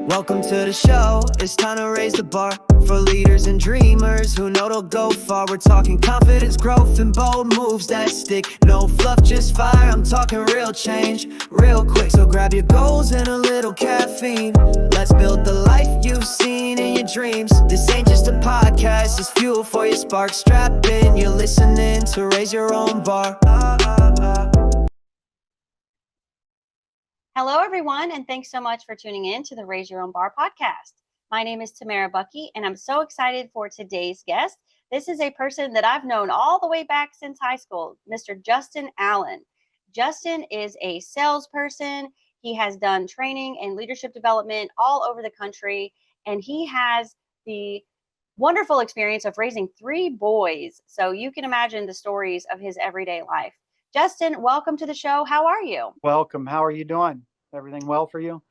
Welcome to the show. It's time to raise the bar for leaders and dreamers who know they'll go far. We're talking confidence, growth, and bold moves that stick. No fluff, just fire. I'm talking real change, real quick. So grab your goals and a little caffeine. Let's build the life you've seen in your dreams. This ain't just a podcast, it's fuel for your spark. Strap in, you're listening to Raise Your Own Bar. Hello, everyone, and thanks so much for tuning in to the Raise Your Own Bar podcast. My name is Tamara Bucky, and I'm so excited for today's guest. This is a person that I've known all the way back since high school, Mr. Justin Allen. Justin is a salesperson. He has done training and leadership development all over the country, and he has the wonderful experience of raising 3 boys. So you can imagine the stories of his everyday life. Justin, welcome to the show. How are you? Welcome. How are you doing? Everything well for you?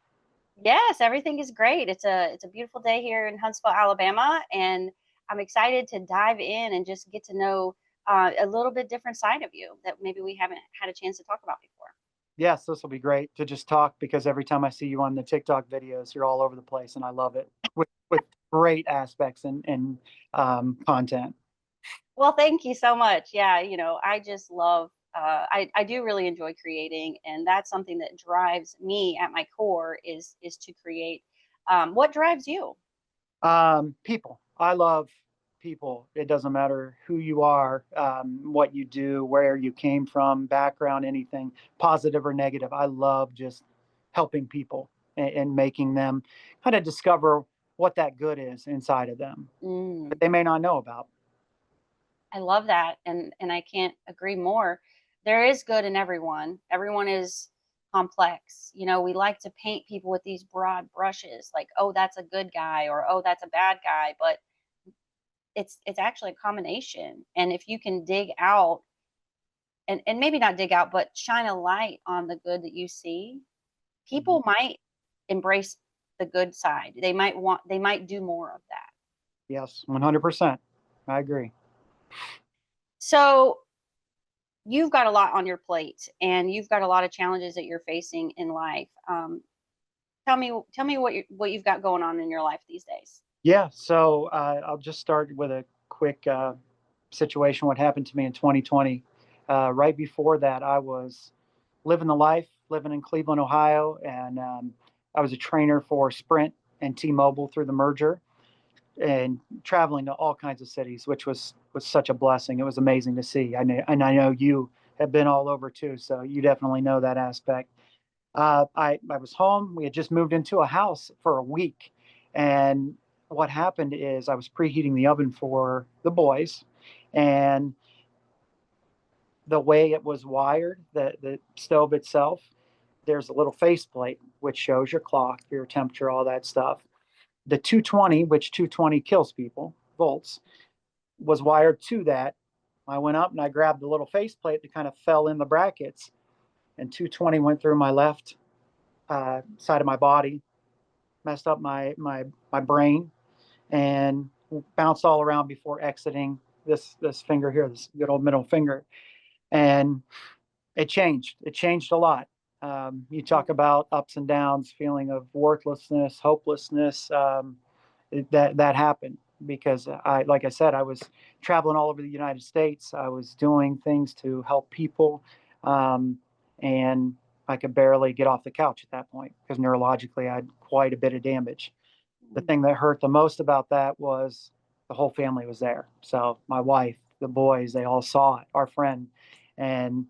Yes, everything is great. It's a beautiful day here in Huntsville, Alabama, and I'm excited to dive in and just get to know a little bit different side of you that maybe we haven't had a chance to talk about before. Yes, this will be great to just talk because every time I see you on the TikTok videos, you're all over the place, and I love it with great aspects and content. Well, thank you so much. Yeah, I just love. I do really enjoy creating, and that's something that drives me at my core is to create. What drives you? People. I love people. It doesn't matter who you are, what you do, where you came from, background, anything, positive or negative. I love just helping people and making them kind of discover what that good is inside of them that they may not know about. I love that, and I can't agree more. There is good in everyone. Everyone is complex. We like to paint people with these broad brushes, like, oh, that's a good guy, or oh, that's a bad guy, but it's actually a combination. And if you can dig out and maybe not dig out, but shine a light on the good that you see, people might embrace the good side. They might do more of that. Yes, 100%. I agree. So you've got a lot on your plate, and you've got a lot of challenges that you're facing in life. Tell me what you've got going on in your life these days. Yeah, so I'll just start with a quick situation. What happened to me in 2020? Right before that, I was living the life, living in Cleveland, Ohio, and I was a trainer for Sprint and T-Mobile through the merger, and traveling to all kinds of cities, which was such a blessing. It was amazing to see. I know you have been all over too, so you definitely know that aspect. I was home. We had just moved into a house for a week, and what happened is I was preheating the oven for the boys, and the way it was wired, the stove itself, there's a little faceplate which shows your clock, your temperature, all that stuff. The 220, which 220 kills people, volts, was wired to that. I went up and I grabbed the little faceplate that kind of fell in the brackets, and 220 went through my left side of my body, messed up my brain, and bounced all around before exiting this finger here, this good old middle finger. And it changed. It changed a lot. You talk about ups and downs, feeling of worthlessness, hopelessness. That happened because like I said, I was traveling all over the United States. I was doing things to help people, and I could barely get off the couch at that point because neurologically I had quite a bit of damage. The thing that hurt the most about that was the whole family was there. So my wife, the boys, they all saw it, our friend. And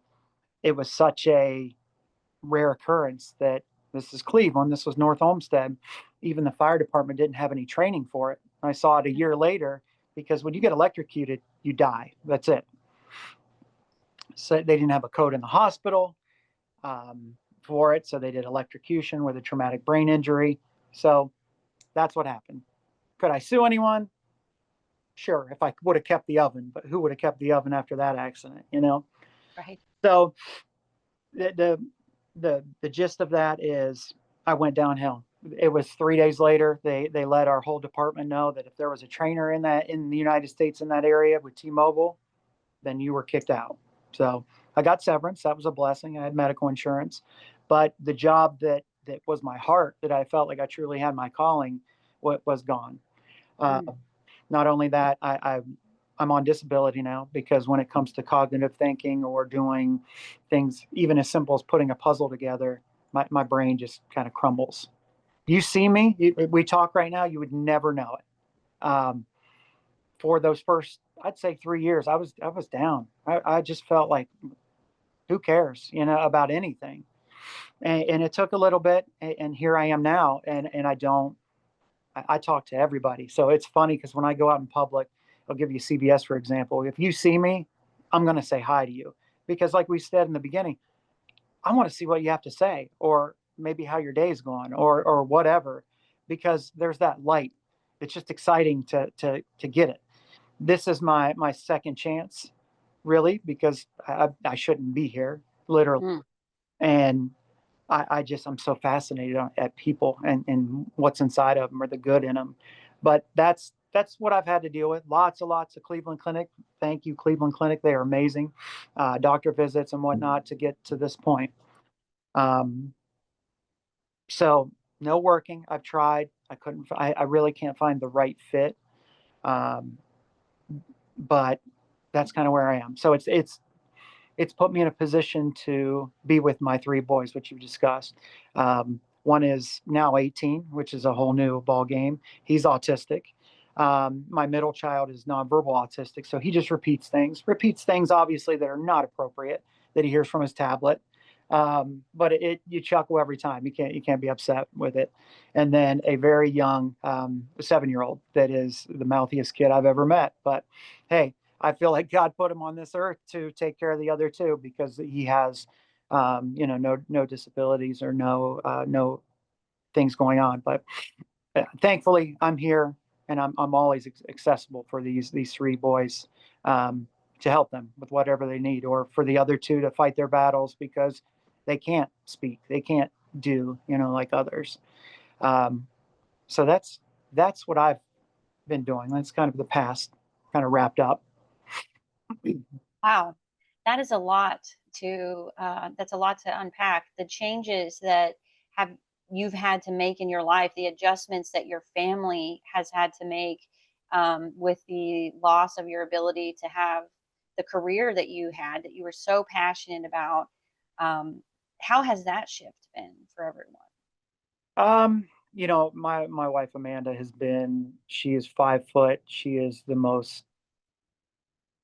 it was such a rare occurrence that this is Cleveland, this was North Olmsted. Even the fire department didn't have any training for it. I saw it a year later because when you get electrocuted, you die. That's it. So they didn't have a code in the hospital for it. So they did electrocution with a traumatic brain injury. So that's what happened. Could I sue anyone? Sure, if I would have kept the oven, but who would have kept the oven after that accident, Right. So the gist of that is I went downhill. It was 3 days later. They let our whole department know that if there was a trainer in the United States in that area with T-Mobile, then you were kicked out. So I got severance. That was a blessing. I had medical insurance, but the job that that was my heart, that I felt like I truly had my calling, was gone. Uh, Mm. Not only that, I'm on disability now because when it comes to cognitive thinking or doing things even as simple as putting a puzzle together, my brain just kind of crumbles. You see me, we talk right now, you would never know it. For those first, I'd say 3 years, I was down. I just felt like, who cares, about anything. And it took a little bit, and here I am now, and I talk to everybody. So it's funny because when I go out in public, I'll give you CBS, for example. If you see me, I'm going to say hi to you because, like we said in the beginning, I want to see what you have to say, or maybe how your day's gone, or whatever, because there's that light. It's just exciting to get it. This is my second chance, really, because I shouldn't be here, literally. Mm. And I'm so fascinated at people and what's inside of them or the good in them. But that's what I've had to deal with. Lots of Cleveland Clinic. Thank you, Cleveland Clinic. They are amazing. Doctor visits and whatnot to get to this point. Um, so no working. I've tried. I couldn't. I really can't find the right fit. Um, but that's kind of where I am. So it's put me in a position to be with my three boys, which you discussed. One is now 18, which is a whole new ball game. He's autistic. My middle child is nonverbal autistic, so he just repeats things obviously that are not appropriate that he hears from his tablet. But you chuckle every time. You can't be upset with it. And then a very young 7-year-old that is the mouthiest kid I've ever met. But hey, I feel like God put him on this earth to take care of the other two because he has, no disabilities or no things going on. But thankfully, I'm here and I'm always accessible for these three boys, um, to help them with whatever they need, or for the other two to fight their battles because they can't speak, they can't do, like others. Um, so that's what I've been doing. That's kind of the past, kind of wrapped up. Wow, that is a lot that's a lot to unpack. The changes that have you've had to make in your life, the adjustments that your family has had to make, with the loss of your ability to have the career that you had, that you were so passionate about. Um, how has that shift been for everyone? My wife Amanda she is 5 foot. She is the most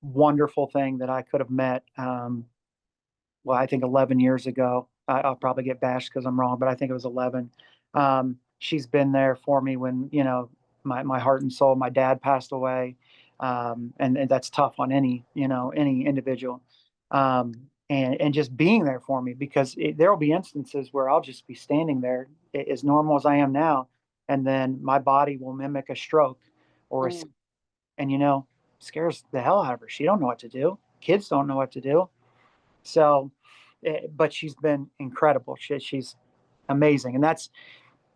wonderful thing that I could have met. Well, I think 11 years ago. I'll probably get bashed because I'm wrong, but I think it was 11. She's been there for me when, my heart and soul, my dad passed away. And that's tough on any individual. And just being there for me because there will be instances where I'll just be standing there as normal as I am now. And then my body will mimic a stroke or Mm. and, scares the hell out of her. She don't know what to do. Kids don't know what to do. So, but she's been incredible. She's amazing, and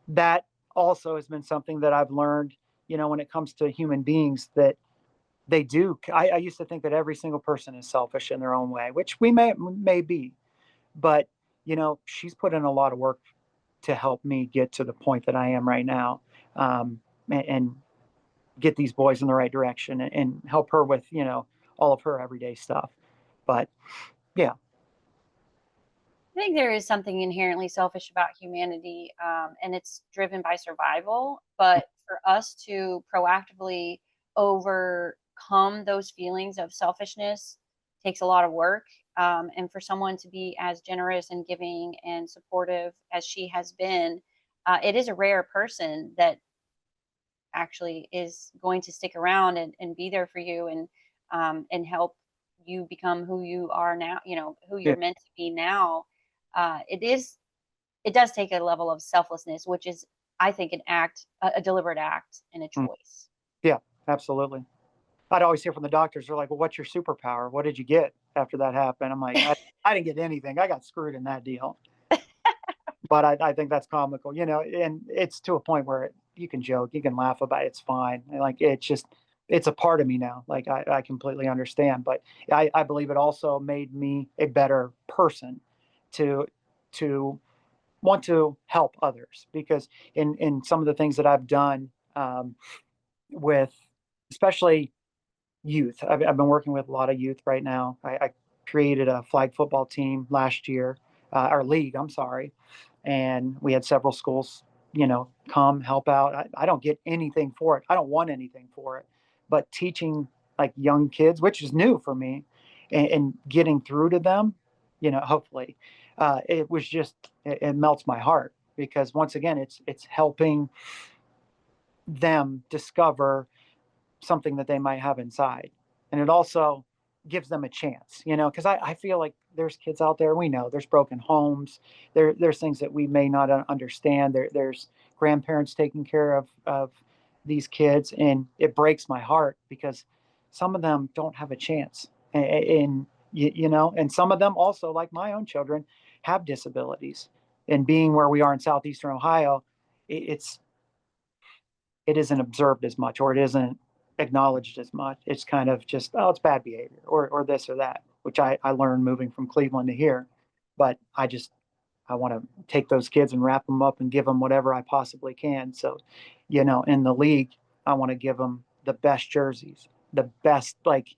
that also has been something that I've learned. When it comes to human beings, that they do. I used to think that every single person is selfish in their own way, which we may be, but she's put in a lot of work to help me get to the point that I am right now, and get these boys in the right direction and help her with all of her everyday stuff. But yeah. I think there is something inherently selfish about humanity, and it's driven by survival. But for us to proactively overcome those feelings of selfishness takes a lot of work. And for someone to be as generous and giving and supportive as she has been, it is a rare person that actually is going to stick around and be there for you and help you become who you are now, who Yeah. you're meant to be now. It does take a level of selflessness, which is, I think, a deliberate act and a Mm. choice. Yeah, absolutely. I'd always hear from the doctors, they're like, "Well, what's your superpower? What did you get after that happened?" I'm like, I didn't get anything. I got screwed in that deal. But I think that's comical, and it's to a point where you can joke, you can laugh about it, it's fine. And like it's a part of me now. Like I completely understand. But I believe it also made me a better person to to want to help others, because in some of the things that I've done, with especially youth. I've been working with a lot of youth right now. I created a flag football team last year, our league, I'm sorry, and we had several schools, come help out. I don't get anything for it. I don't want anything for it, but teaching like young kids, which is new for me, and getting through to them, hopefully, it was just it melts my heart, because once again, it's helping them discover something that they might have inside. And it also gives them a chance, because I feel like there's kids out there, we know there's broken homes, there's things that we may not understand. There's grandparents taking care of these kids, and it breaks my heart because some of them don't have a chance. And and some of them also, like my own children, have disabilities. And being where we are in southeastern Ohio, it's it isn't observed as much, or it isn't acknowledged as much. It's kind of just, oh, it's bad behavior, or this or that, which I learned moving from Cleveland to here. But I want to take those kids and wrap them up and give them whatever I possibly can. So, in the league, I want to give them the best jerseys, the best, like,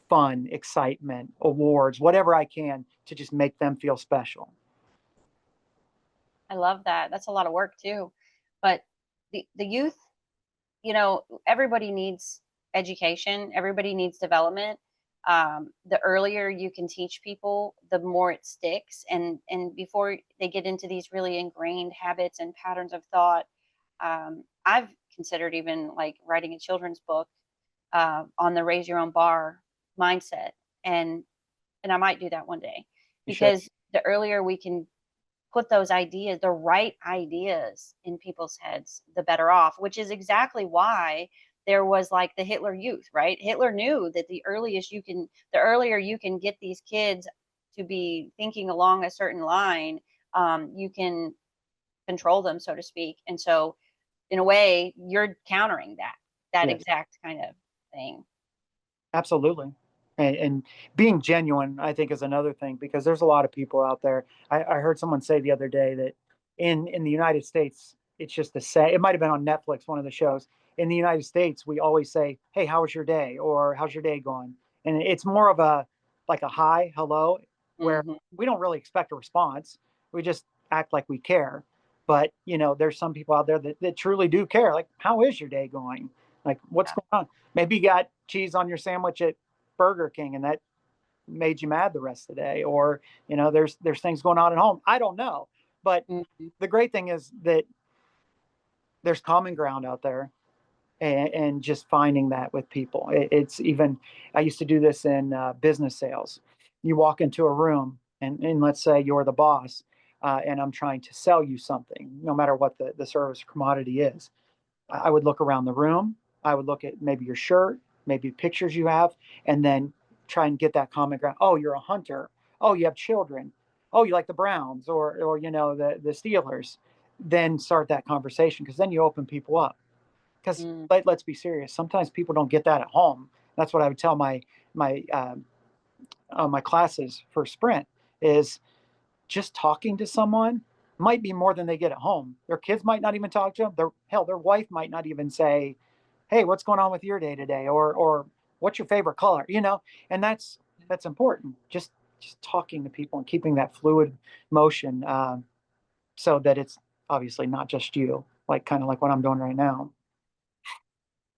fun, excitement, awards, whatever I can to just make them feel special. I love that. That's a lot of work too. But the youth, everybody needs education, everybody needs development. The earlier you can teach people, the more it sticks. And before they get into these really ingrained habits and patterns of thought, I've considered even like writing a children's book on the raise your own bar mindset, and I might do that one day, You should. because the earlier we can put those ideas, the right ideas in people's heads, the better off, which is exactly why there was like the Hitler Youth, right? Hitler knew that the earlier you can get these kids to be thinking along a certain line, you can control them, so to speak. And so, in a way, you're countering that Yes. exact kind of thing. Absolutely. And being genuine, I think, is another thing, because there's a lot of people out there. I heard someone say the other day that in the United States, it's just the same. It might have been on Netflix, one of the shows. In the United States, we always say, "Hey, how was your day?" or "How's your day going?" And it's more of a like a hi, hello, where Hmm. we don't really expect a response. We just act like we care. But there's some people out there that truly do care. Like, how is your day going? Like, what's Yeah. going on? Maybe you got cheese on your sandwich at Burger King, and that made you mad the rest of the day. Or there's things going on at home. I don't know, but Hmm. the great thing is that there's common ground out there, and just finding that with people. It's even, I used to do this in business sales. You walk into a room, and let's say you're the boss, and I'm trying to sell you something, no matter what the service commodity is. I would look around the room. I would look at maybe your shirt, maybe pictures you have, and then try and get that common ground. Oh, you're a hunter. Oh, you have children. Oh, you like the Browns, or the Steelers. Then start that conversation, because then you open people up. Because Mm. let's be serious. Sometimes people don't get that at home. That's what I would tell my classes for Sprint is, just talking to someone might be more than they get at home. Their kids might not even talk to them. Their wife might not even say, "Hey, what's going on with your day today?" or "What's your favorite color?" And that's important. Just talking to people and keeping that fluid motion, so that it's obviously not just you, like kind of like what I'm doing right now.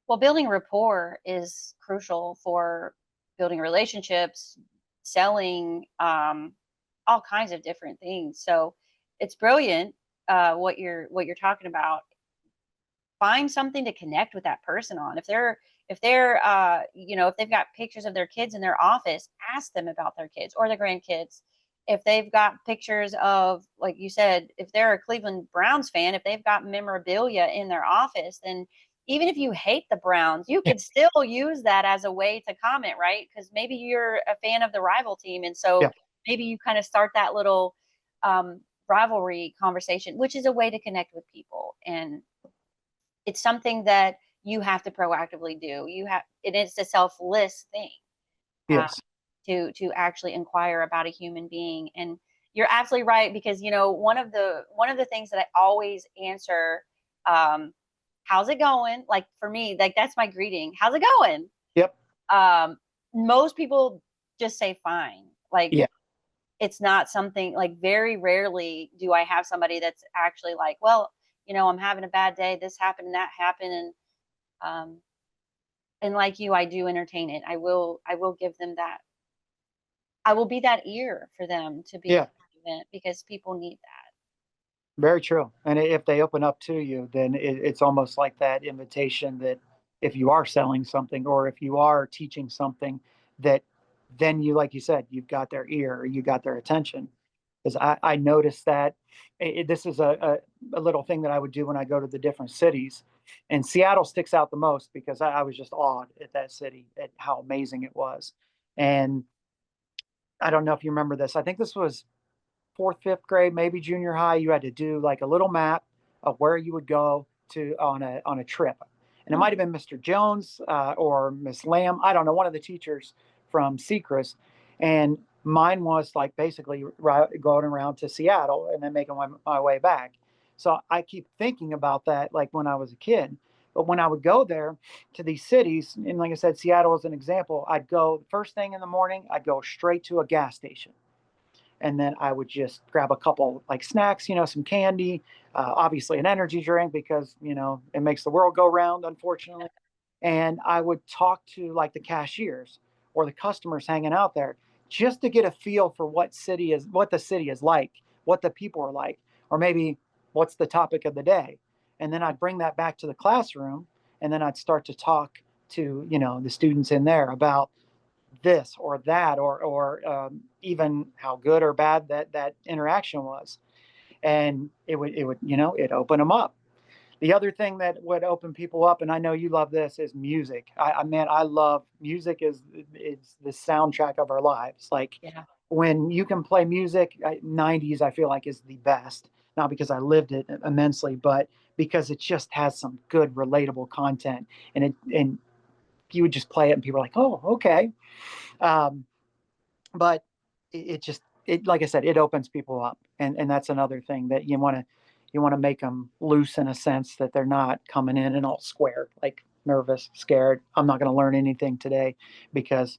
Well, building rapport is crucial for building relationships, selling, all kinds of different things. So it's brilliant, what you're talking about. Find something to connect with that person on. If they've got pictures of their kids in their office, ask them about their kids or their grandkids. If they've got pictures of, like you said, if they're a Cleveland Browns fan, if they've got memorabilia in their office, then even if you hate the Browns, you could still use that as a way to comment, right? Because maybe you're a fan of the rival team, and so Yeah. maybe you kind of start that little rivalry conversation, which is a way to connect with people. And it's something that you have to proactively do. It is a selfless thing, uh, Yes. to actually inquire about a human being. And You're absolutely right, because one of the things that I always answer, how's it going? Like for me, like that's my greeting. How's it going? Yep. Um, Most people just say fine. Like Yeah. it's not something, like very rarely do I have somebody that's actually like, well, I'm having a bad day. This happened and that happened, um, and like you, I do entertain it. I will give them that. I will be that ear for them to be able Yeah. to vent, because people need that. Very true. And if they open up to you, then it's almost like that invitation that if you are selling something or if you are teaching something, that then you, like you said, you've got their ear, or you got their attention. Because I noticed that this is a little thing that I would do when I go to the different cities. And Seattle sticks out the most because I was just awed at that city, at how amazing it was. And I don't know if you remember this. I think this was fourth, fifth grade, maybe junior high. You had to do like a little map of where you would go to on a trip, and it might have been Mr. Jones or Miss Lamb. I don't know, one of the teachers from Sechrist, and mine was like basically going around to Seattle and then making my way back. So I keep thinking about that, like when I was a kid. But when I would go there to these cities, and like I said, Seattle is an example, I'd go first thing in the morning, I'd go straight to a gas station, and then I would just grab a couple like snacks, some candy, obviously an energy drink because it makes the world go round, unfortunately. And I would talk to like the cashiers or the customers hanging out there just to get a feel for what the city is like, what the people are like, or maybe what's the topic of the day. And then I'd bring that back to the classroom, and then I'd start to talk to the students in there about this or that, or even how good or bad that interaction was, and it open them up. The other thing that would open people up, and I know you love this, is music. I love music. Is the soundtrack of our lives. Like Yeah. when you can play music, 90s I feel like is the best, not because I lived it immensely, but because it just has some good relatable content, and you would just play it and people are like, oh, okay. um, but it just, like I said, it opens people up, and that's another thing that you want to make them loose in a sense that they're not coming in and all square, like nervous, scared. I'm not going to learn anything today, because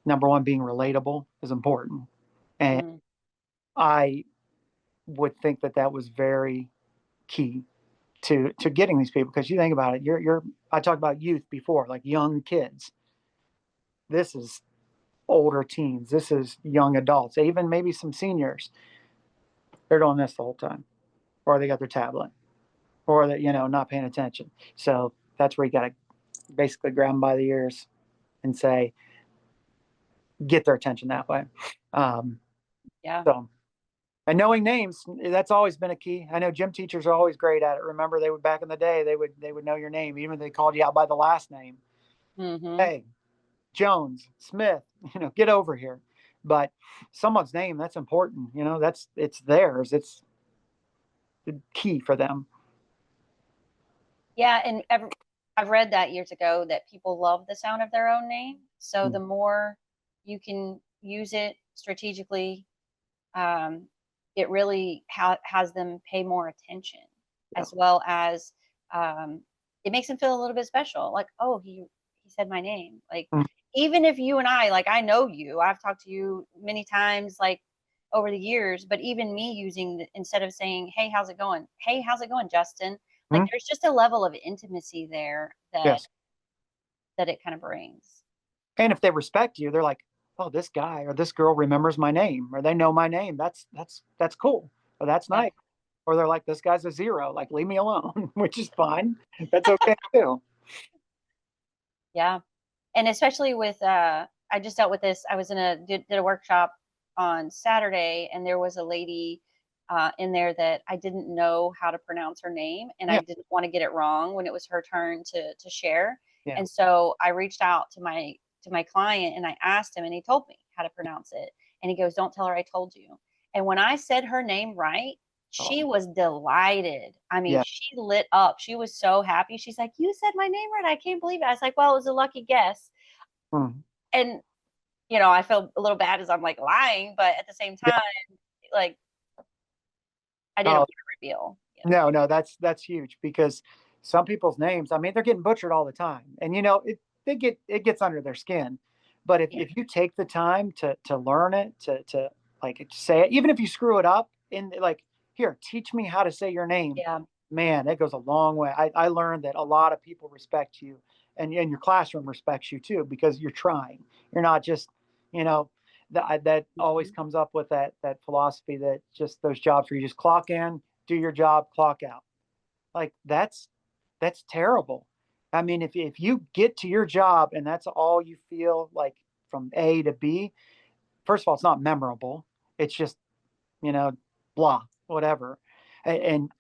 number one, being relatable is important, and Mm. I would think that was very key to getting these people, because you think about it, you're I talked about youth before, like young kids. This is older teens. This is young adults, even maybe some seniors. They're doing this the whole time, or they got their tablet, or they're not paying attention. So that's where you got to basically grab them by the ears and say, get their attention that way. Um, Yeah. so, and knowing names, that's always been a key. I know gym teachers are always great at it. Remember, they would back in the day, they would know your name, even if they called you out by the last name. Hmm. Hey, Jones, Smith, get over here. But someone's name, that's important. It's theirs. It's the key for them. Yeah, and I've read that years ago, that people love the sound of their own name. So the Mm. more you can use it strategically, um, it really has them pay more attention, Yeah. as well as, um, it makes them feel a little bit special. Like, oh, he said my name. Like, Mm. even if you and I, like, I know you, I've talked to you many times, like over the years, but even me using instead of saying, hey, how's it going? Hey, how's it going, Justin? Like, Mm. there's just a level of intimacy there that Yes. it kind of brings. And if they respect you, they're like, "Oh, this guy or this girl remembers my name, or they know my name. That's cool, or that's Yeah. nice." Or they're like, "This guy's a zero. Like, leave me alone," which is fine. That's okay too. Yeah. And especially with, I just dealt with this. I was did a workshop on Saturday, and there was a lady in there that I didn't know how to pronounce her name, and I Yeah, didn't want to get it wrong when it was her turn to share. yeah. And so I reached out to my client, and I asked him, and he told me how to pronounce it. And he goes, "Don't tell her I told you." And when I said her name right, she Oh, was delighted. I mean, yeah. she lit up. She was so happy. She's like, "You said my name right. I can't believe it." I was like, "Well, it was a lucky guess." Mm. And I feel a little bad as I'm like lying, but at the same Yeah, time, like I didn't Oh, want to reveal. no, that's huge because some people's names, I mean, they're getting butchered all the time, and it gets under their skin. But Yeah. if you take the time to learn it, to like say it, even if you screw it up, in like, here, teach me how to say your name, Yeah. man, that goes a long way. I learned that a lot of people respect you, and your classroom respects you too because you're trying. You're not just, you know, that always Mhm. comes up with that philosophy that just those jobs where you just clock in, do your job, clock out. Like that's terrible. I mean, if you get to your job and that's all you feel like from A to B, first of all, it's not memorable. It's just, you know, blah, whatever. And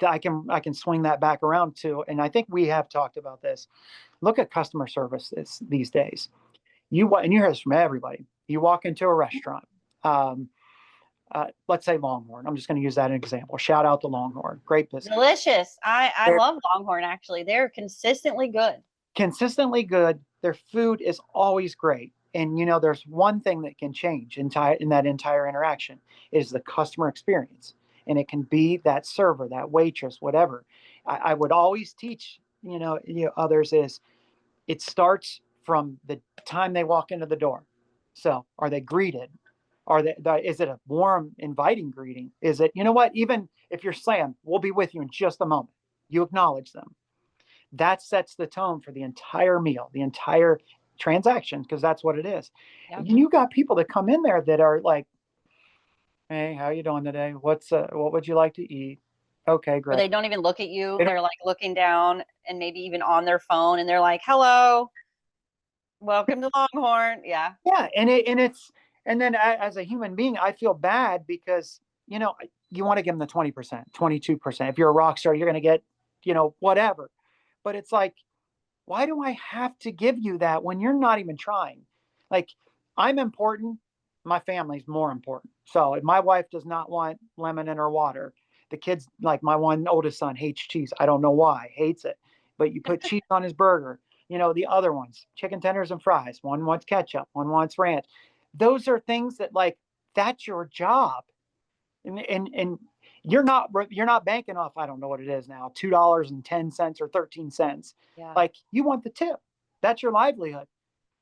I can swing that back around too. And I think we have talked about this. Look at customer service these days. And you hear this from everybody. You walk into a restaurant. Um, let's say Longhorn. I'm just going to use that as an example. Shout out to Longhorn. Great business. Delicious. I They're love Longhorn actually. They're consistently good. consistently good. Their food is always great. And there's one thing that can change in that entire interaction is the customer experience. And it can be that server, that waitress, whatever. I would always teach, others is it starts from the time they walk into the door. So are they greeted? Is it a warm, inviting greeting? Is it, you know what, even if you're slammed, we'll be with you in just a moment. You acknowledge them. That sets the tone for the entire meal, the entire transaction, because that's what it is. Yeah. And you got people that come in there that are like, hey, how you doing today? What would you like to eat? Okay, Or great. they don't even look at you. They don't- They're like looking down and maybe even on their phone and they're like, "Hello, welcome to Longhorn." Yeah. Yeah, and then as a human being, I feel bad because you want to give them the 20%, 22%. If you're a rock star, you're going to get whatever. But it's like, why do I have to give you that when you're not even trying? Like, I'm important. My family's more important. So if my wife does not want lemon in her water, the kids, like my one oldest son, hates cheese. I don't know why, hates it. But you put cheese on his burger. The other ones, chicken tenders and fries. One wants ketchup, one wants ranch. Those are things that, like, that's your job. And you're not banking off, I don't know what it is now, $2.10 or 13 cents. Yeah. Like, you want the tip. That's your livelihood.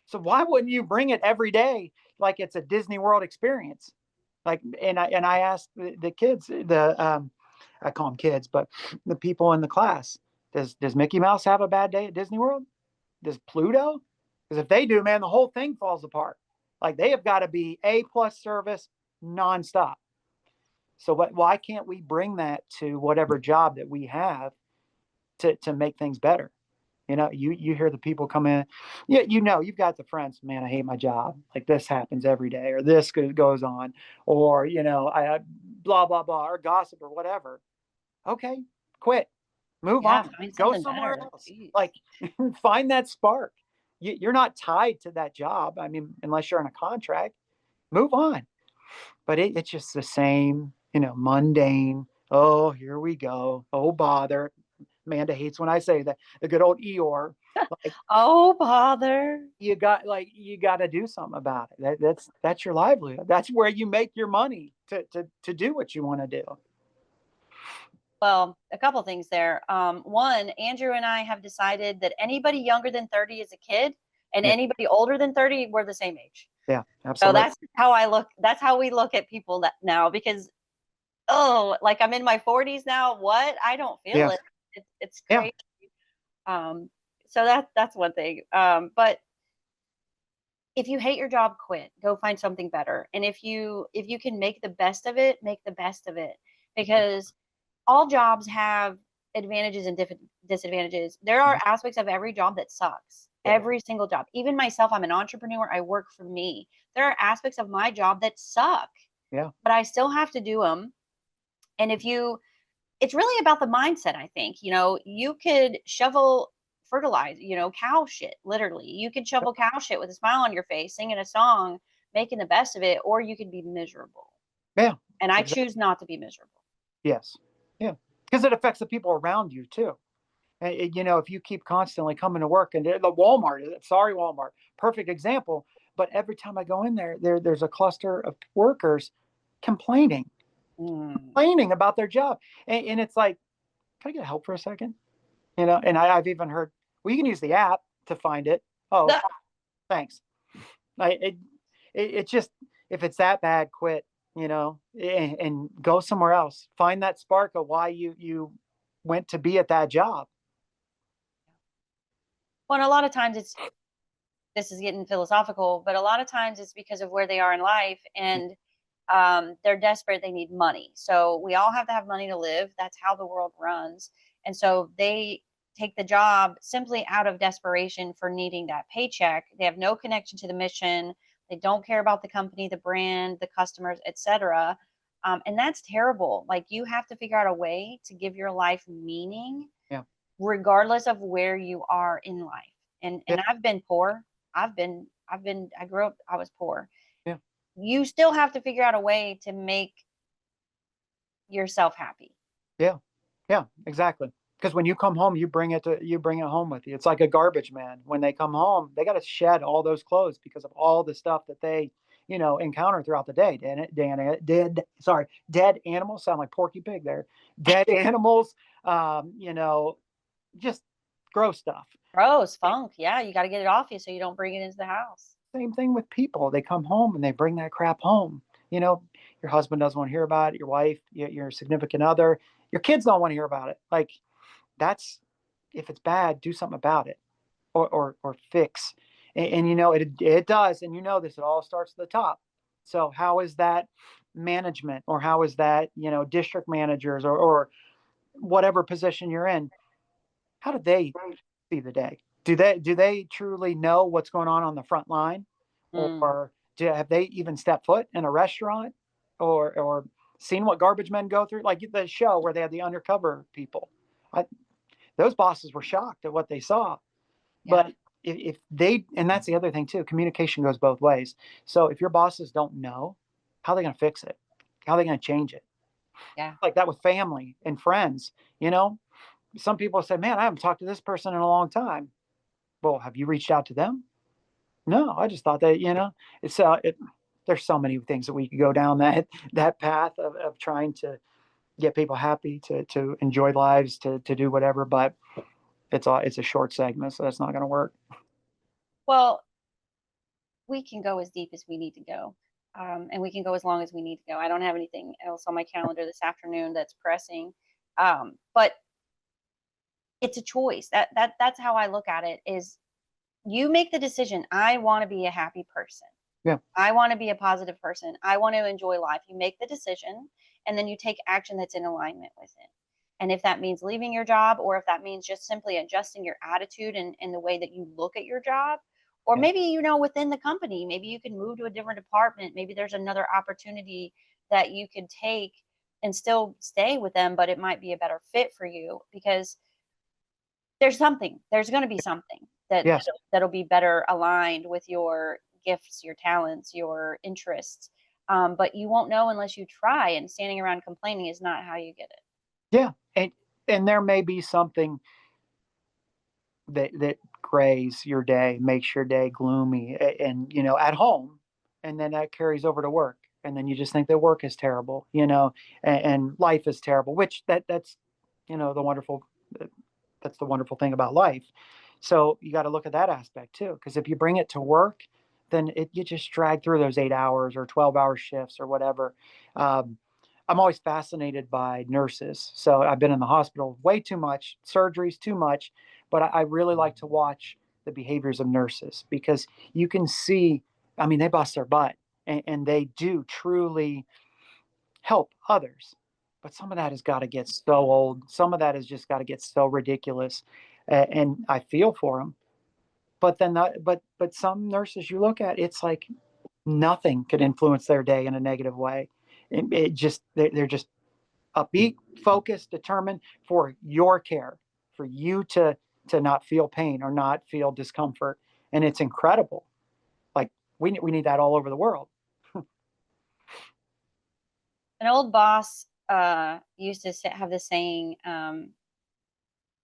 So why wouldn't you bring it every day like it's a Disney World experience? Like, and I asked the kids, I call them kids, but the people in the class, does Mickey Mouse have a bad day at Disney World? Does Pluto? Because if they do, man, the whole thing falls apart. Like, they have got to be A+ service nonstop. So why can't we bring that to whatever job that we have to make things better? You hear the people come in, yeah, you've got the friends, man, I hate my job. Like, this happens every day, or this goes on, or I blah blah blah, or gossip or whatever. Okay, quit, move Yeah. on, Find go something somewhere better. else. Jeez. Like, find that spark. You're not tied to that job. I mean, unless you're in a contract, move on. But it's just the same, mundane. Oh, here we go. Oh, bother. Amanda hates when I say that. The good old Eeyore. Like, Oh, bother. you got to do something about it. That's your livelihood. That's where you make your money to do what you want to do. Well, a couple things there. One, Andrew and I have decided that anybody younger than 30 is a kid, and Yeah, anybody older than 30, we're the same age. yeah, So absolutely. that's how I look. That's how we look at people that now because, oh, like I'm in my 40s now. What? I don't feel Yeah, it. It's yeah, crazy. Um, so that's one thing. But if you hate your job, quit. Go find something better. And if you can make the best of it, make the best of it because all jobs have advantages and disadvantages. There are aspects of every job that sucks. yeah, Every single job. Even myself, I'm an entrepreneur. I work for me. There are aspects of my job that suck, yeah, but I still have to do them. And it's really about the mindset, I think. You could shovel fertilize, cow shit, literally. You could shovel cow shit with a smile on your face, singing a song, making the best of it, or you could be miserable. yeah. And I Exactly. choose not to be miserable. Yes, yeah. Because it affects the people around you too. If you keep constantly coming to work, and the Walmart, sorry, Walmart, perfect example. But every time I go in there's a cluster of workers. complaining, Mm. complaining about their job. And it's like, can I get help for a second? You know, and I've even heard, well, you can use the app to find it. Oh, That- thanks. I, it just, if it's that bad, quit, you know, and go somewhere else. Find that spark of why you went to be at that job. Well, and a lot of times this is getting philosophical, but a lot of times it's because of where they are in life, and they're desperate. They need money. So we all have to have money to live. That's how the world runs. And so they take the job simply out of desperation for needing that paycheck. They have no connection to the mission. They don't care about the company, the brand, the customers, etc. And that's terrible. Like, you have to figure out a way to give your life meaning, Yeah. regardless of where you are in life. And Yeah. I've been poor. I grew up, I was poor. Yeah. You still have to figure out a way to make yourself happy. Yeah. Yeah, exactly. Because when you come home, you bring it home with you. It's like a garbage man. When they come home, they got to shed all those clothes because of all the stuff that they, encounter throughout the day. Dead animals sound like Porky Pig there. Dead animals, just gross stuff. Gross, funk. Yeah, you got to get it off you so you don't bring it into the house. Same thing with people. They come home and they bring that crap home. You know, your husband doesn't want to hear about it. Your wife, your significant other, your kids don't want to hear about it. Like, that's, if it's bad, do something about it, or fix. And it does. And this, it all starts at the top. So how is that management, or how is that, district managers, or whatever position you're in? How do they see the day? Do they truly know what's going on the front line, Mm, or have they even stepped foot in a restaurant, or seen what garbage men go through? Like the show where they had the undercover people. I, those bosses were shocked at what they saw. yeah, But if they, and that's the other thing too, communication goes both ways. So if your bosses don't know, how are they going to fix it? How are they going to change it? yeah. Like that with family and friends. Some people say, man, I haven't talked to this person in a long time. Well, have you reached out to them? No, I just thought that, it's, there's so many things that we could go down that path of trying to get people happy, to enjoy lives, to do whatever. But it's a short segment, so that's not going to work. Well, we can go as deep as we need to go. And we can go as long as we need to go. I don't have anything else on my calendar this afternoon that's pressing. But it's a choice. That's how I look at it, is you make the decision. I want to be a happy person. Yeah. I want to be a positive person. I want to enjoy life. You make the decision, and then you take action that's in alignment with it. And if that means leaving your job, or if that means just simply adjusting your attitude and the way that you look at your job, or Yeah. maybe, within the company, maybe you can move to a different department. Maybe there's another opportunity that you could take and still stay with them, but it might be a better fit for you, because there's going to be something Yes. that'll be better aligned with your gifts, your talents, your interests. But you won't know unless you try, and standing around complaining is not how you get it. Yeah. And there may be something that grays your day, makes your day gloomy, and at home, and then that carries over to work, and then you just think that work is terrible, and life is terrible, which that's the wonderful, that's the wonderful thing about life. So you got to look at that aspect too, because if you bring it to work, then you just drag through those 8 hours or 12-hour shifts or whatever. um, I'm always fascinated by nurses. So I've been in the hospital way too much, surgeries too much, but I really like to watch the behaviors of nurses, because you can see, I mean, they bust their butt, and they do truly help others. But some of that has got to get so old. Some of that has just got to get so ridiculous. And I feel for them. But then, but some nurses you look at, it's like nothing could influence their day in a negative way. It just, they're just upbeat, focused, determined for your care, for you to not feel pain or not feel discomfort, and it's incredible. Like, we need that all over the world. An old boss used to have this saying, and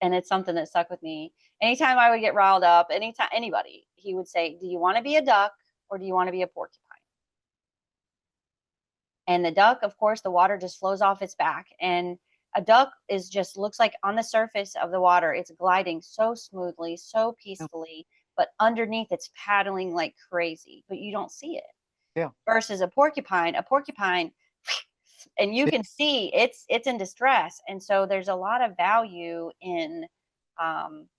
it's something that stuck with me. Anytime I would get riled up, anytime anybody, he would say, "Do you want to be a duck, or do you want to be a porcupine?" And the duck, of course, the water just flows off its back. And a duck is just looks like on the surface of the water, it's gliding so smoothly, so Yeah. peacefully, but underneath it's paddling like crazy, but you don't see it. Yeah. Versus a porcupine, and you Yeah. can see it's in distress. And so there's a lot of value in um,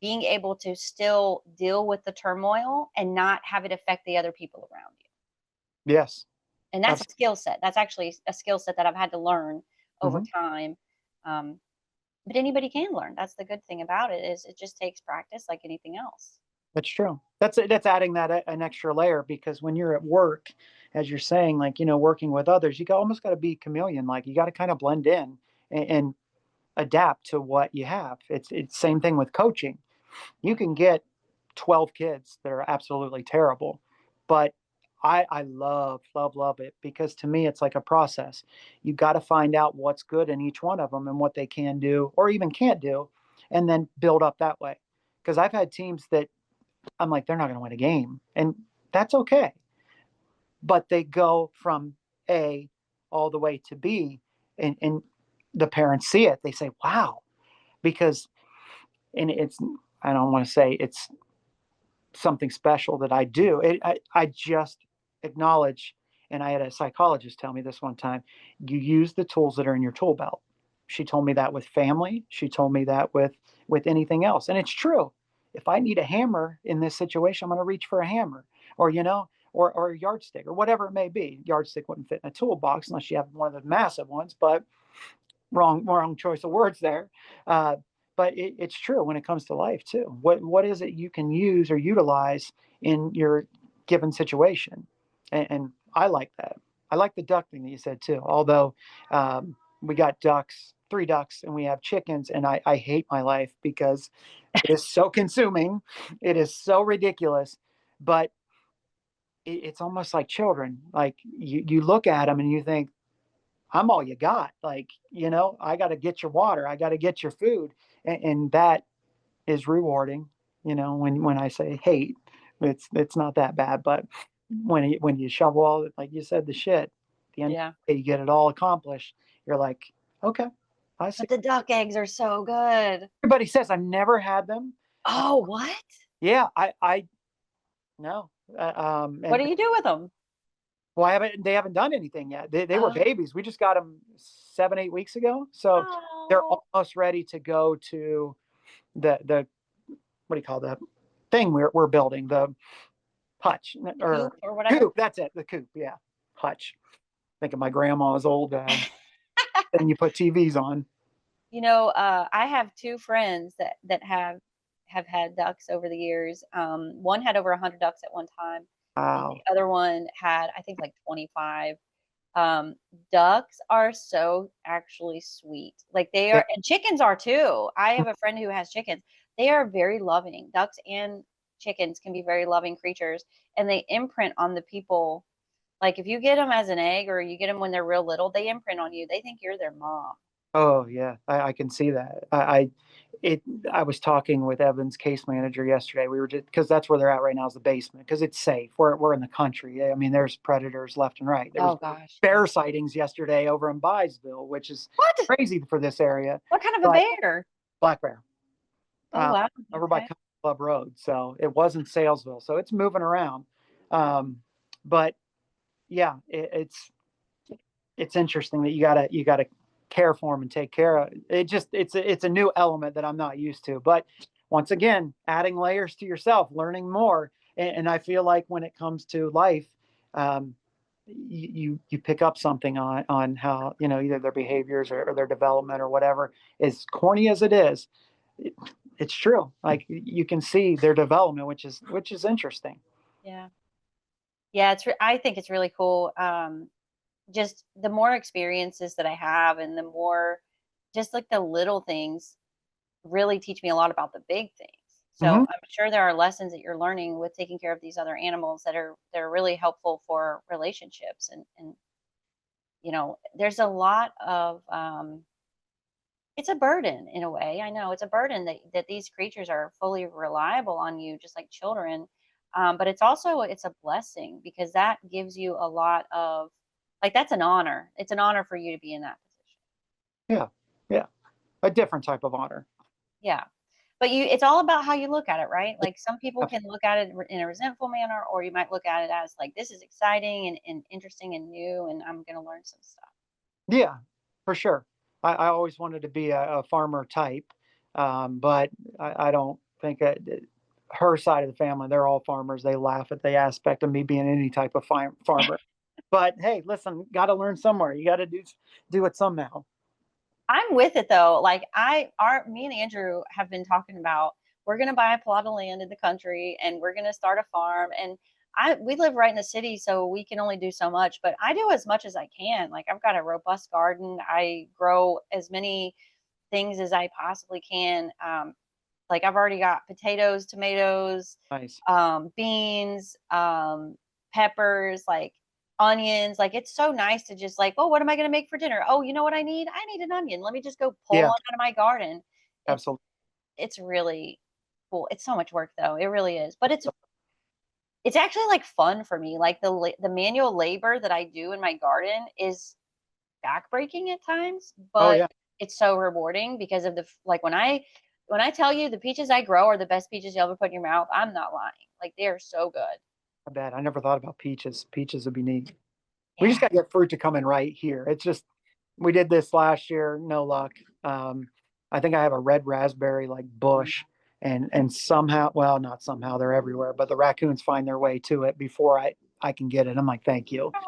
being able to still deal with the turmoil and not have it affect the other people around you. Yes. And that's a Absolutely. skill set. That's actually a skill set that I've had to learn over Hmm. time. Um, but anybody can learn. That's the good thing about it is it just takes practice like anything else. That's true. That's adding that an extra layer, because when you're at work, as you're saying, like, working with others, almost got to be chameleon. Like, you got to kind of blend in and adapt to what you have. It's same thing with coaching. You can get 12 kids that are absolutely terrible, but I love it, because to me it's like a process. You got to find out what's good in each one of them and what they can do or even can't do, and then build up that way. Because I've had teams that I'm like, they're not going to win a game, and that's okay. But they go from A all the way to B, and the parents see it. They say, wow, because, and it's, I don't want to say it's something special that I do. I just acknowledge, and I had a psychologist tell me this one time, you use the tools that are in your tool belt. She told me that with family. She told me that with anything else. And it's true. If I need a hammer in this situation, I'm going to reach for a hammer, or, or a yardstick or whatever it may be. Yardstick wouldn't fit in a toolbox unless you have one of the massive ones, but wrong choice of words there. Uh, but it's true when it comes to life too. What is it you can use or utilize in your given situation? And I like that. I like the duck thing that you said too. Although we got ducks, 3 ducks, and we have chickens, and I hate my life because it is so consuming. It is so ridiculous, but it's almost like children. Like, you look at them and you think, I'm all you got. Like, I got to get your water. I got to get your food. And that is rewarding. When I say hate, it's not that bad. But when you shovel all, like you said, the shit, at the end of Yeah. the day, you get it all accomplished. You're like, okay, I see. But the duck eggs are so good. Everybody says I've never had them. Uh, Oh, what? yeah, I no. What And do you do with them? well, they haven't done anything yet. They were Oh, babies. We just got them 7, 8 weeks ago, so they're oh, almost ready to go to the what do you call that thing we're building, the hutch the coop or or whatever. coop. That's it, the coop. Yeah, hutch. Think of my grandma's old thing you put TVs on. I have two friends that have had ducks over the years. One had over 100 ducks at one time, and Wow. the other one had, I think, like 25. Um, Ducks are so actually sweet. Like they Yeah. are, and chickens are too. I have a friend who has chickens. They are very loving. Ducks and chickens can be very loving creatures, and they imprint on the people. Like if you get them as an egg or you get them when they're real little, they imprint on you. They think you're their mom. Oh yeah, I can see that. It. I was talking with Evan's case manager yesterday. We were just, because that's where they're at right now, is the basement, because it's safe. We're in the country. I mean, there's predators left and right. There was Oh gosh, yeah. bear sightings yesterday over in Byesville, which is What? crazy for this area. What kind of a But bear? black bear, Oh wow. over by Okay. Country Club Road, so it wasn't Salesville, so it's moving around. But yeah, it's interesting that you gotta care for them and take care of it. It's a new element that I'm not used to. But once again, adding layers to yourself, learning more, and I feel like when it comes to life, um, you pick up something on how, either their behaviors or their development or whatever. As corny as it is, it, it's true. Like, you can see their development, which is interesting. Yeah. Yeah, I think it's really cool. Just the more experiences that I have and the more just like the little things really teach me a lot about the big things. So Hmm. I'm sure there are lessons that you're learning with taking care of these other animals that are really helpful for relationships and there's a lot of it's a burden in a way. I know it's a burden that these creatures are fully reliable on you, just like children. But it's a blessing because that gives you a lot of Like that's an honor. It's an honor for you to be in that position. Yeah. Yeah. A different type of honor. Yeah. But it's all about how you look at it, right? Like some people Abs- can look at it in a resentful manner, or you might look at it as like, this is exciting and interesting and new, and I'm going to learn some stuff. Yeah, for sure. I always wanted to be a farmer type, but I don't think her side of the family, they're all farmers. They laugh at the aspect of me being any type of farmer. But hey, listen, got to learn somewhere. You got to do it somehow. I'm with it though. Like me and Andrew have been talking about we're gonna buy a plot of land in the country and we're gonna start a farm. And we live right in the city, so we can only do so much. But I do as much as I can. Like I've got a robust garden. I grow as many things as I possibly can. Like I've already got potatoes, tomatoes, Nice. beans, peppers, like onions. Like it's so nice to just like, oh, what am I going to make for dinner? Oh, you know what I need? I need an onion. Let me just go pull Yeah, one out of my garden. It's absolutely. it's really cool. It's so much work though. It really is. But it's actually like fun for me. Like the manual labor that I do in my garden is backbreaking at times, Oh but yeah, it's so rewarding because of like when I tell you the peaches I grow are the best peaches you'll ever put in your mouth, I'm not lying. Like they are so good. I bet. I never thought about peaches. Peaches would be neat. We just Yeah. got to get fruit to come in right here. It's just we did this last year, no luck. I think I have a red raspberry like bush, and somehow, well, not somehow, they're everywhere, but the raccoons find their way to it before I can get it. I'm like, thank you. I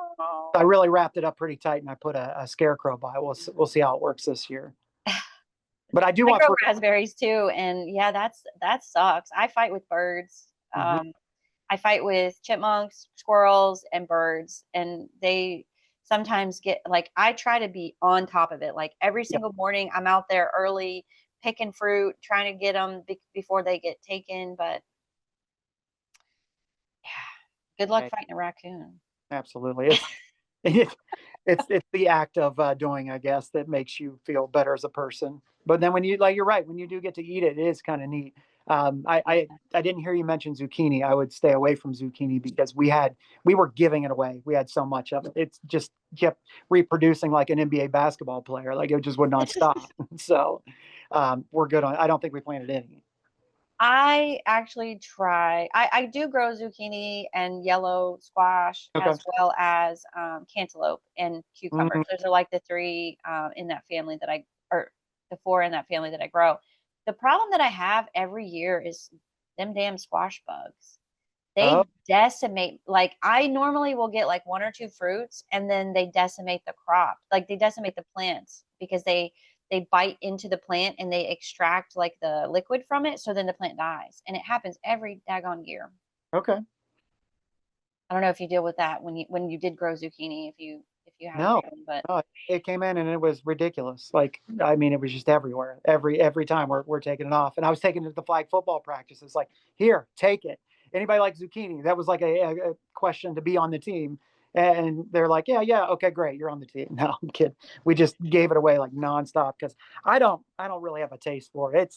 Oh. really wrapped it up pretty tight, and I put a scarecrow by. We'll see how it works this year. But I do I want grow fruit. raspberries too, and yeah, that sucks. I fight with birds. Mhm. I fight with chipmunks, squirrels, and birds, and they sometimes get like I try to be on top of it. Like every Yeah, single morning, I'm out there early picking fruit, trying to get them before they get taken. But yeah, good luck right. fighting a raccoon. Absolutely. It, it's the act of doing, I guess, that makes you feel better as a person. But then when you like, you're right. When you do get to eat it, it is kind of neat. I didn't hear you mention zucchini. I would stay away from zucchini because we were giving it away. We had so much of it. It's just kept reproducing like an NBA basketball player. Like it just would not stop. So we're good on. I don't think we planted any. I actually try. I do grow zucchini and yellow squash Okay. as well as cantaloupe and Mhm. cucumbers. Those are like the three in that family or the four in that family that I grow. The problem that I have every year is them damn squash bugs. Oh, They decimate, like I normally will get like one or two fruits and then they decimate the crop. Like they decimate the plants because they bite into the plant and they extract like the liquid from it, so then the plant dies. And it happens every daggone year. okay. I don't know if you deal with that when you did grow zucchini, if you had a No, problem, but no, it came in and it was ridiculous. Like, I mean, it was just everywhere. Every time we're taking it off. And I was taking it to the flag football practices, like, here, take it. Anybody like zucchini? That was like a question to be on the team. And they're like, yeah, yeah, okay, great, you're on the team. No, I'm kidding. We just gave it away like nonstop because I don't really have a taste for it.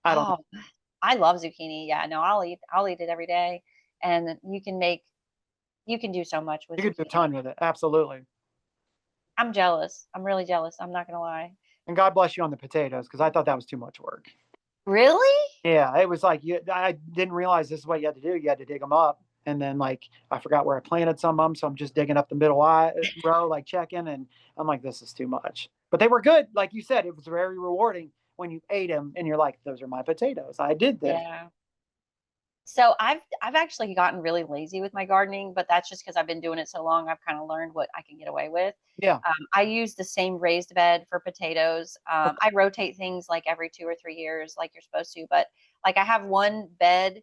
I don't know. oh, I love zucchini. Yeah, no, I'll eat it every day. And you can do so much with You could do a zucchini. ton with it. Absolutely. I'm jealous. I'm really jealous. I'm not gonna lie. And God bless you on the potatoes because I thought that was too much work. Really? Yeah, it was like I didn't realize this is what you had to do. You had to dig them up, and then like I forgot where I planted some of them, so I'm just digging up the row, like checking, and I'm like, this is too much. But they were good, like you said. It was very rewarding when you ate them, and you're like, those are my potatoes. I did this. Yeah. So I've actually gotten really lazy with my gardening, but that's just because I've been doing it so long. I've kind of learned what I can get away with. Yeah. I use the same raised bed for potatoes. Okay. I rotate things like every 2 or 3 years, like you're supposed to. But like I have one bed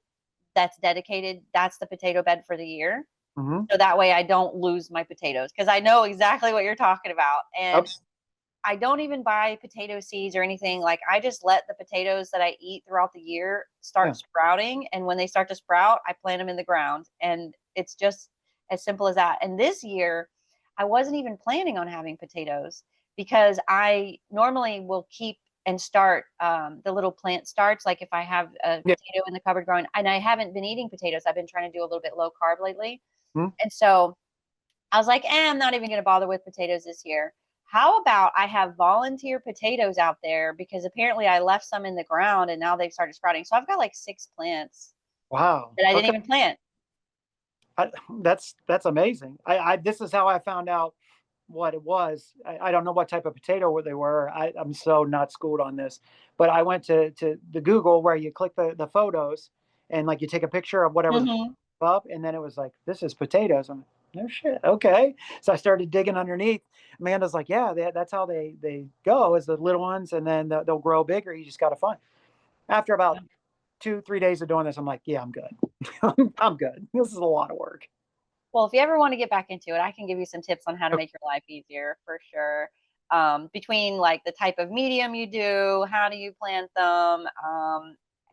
that's dedicated. That's the potato bed for the year. Mm-hmm. So that way I don't lose my potatoes because I know exactly what you're talking about. Yep. And I don't even buy potato seeds or anything. Like I just let the potatoes that I eat throughout the year Yeah. start sprouting. And when they start to sprout, I plant them in the ground. And it's just as simple as that. And this year, I wasn't even planning on having potatoes because I normally will keep and start the little plant starts. Like if I have a Yeah. potato in the cupboard growing, and I haven't been eating potatoes, I've been trying to do a little bit low carb lately. Mhm. And so I was like, I'm not even going to bother with potatoes this year. How about I have volunteer potatoes out there because apparently I left some in the ground and now they've started sprouting. So I've got like 6 plants Wow. that I didn't Okay. even plant. I, that's amazing. This is how I found out what it was. I don't know what type of potato they were. I'm so not schooled on this, but I went to the Google where you click the photos and like you take a picture of whatever the Hmm. up, and then it was like, this is potatoes. I'm like, no shit. Okay. So I started digging underneath. Amanda's like, yeah, that's how they go, is the little ones, and then they'll grow bigger. You just got to find. After about 2, 3 days of doing this, I'm like, yeah, I'm good. I'm good. This is a lot of work. Well, if you ever want to get back into it, I can give you some tips on how to Okay. make your life easier for sure. Between like the type of medium you do, how do you plant them?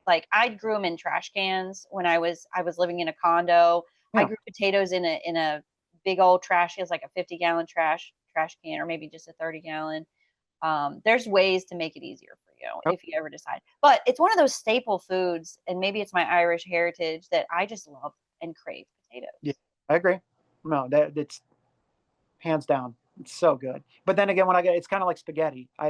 Like I grew them in trash cans when I was living in a condo. I Yeah. grew potatoes in a big old trash. It was like a 50-gallon trash can, or maybe just a 30-gallon. There's ways to make it easier for you Okay. if you ever decide. But it's one of those staple foods, and maybe it's my Irish heritage that I just love and crave Yeah, potatoes. I agree. No, it's hands down. It's so good. But then again, when I get, it's kind of like spaghetti. I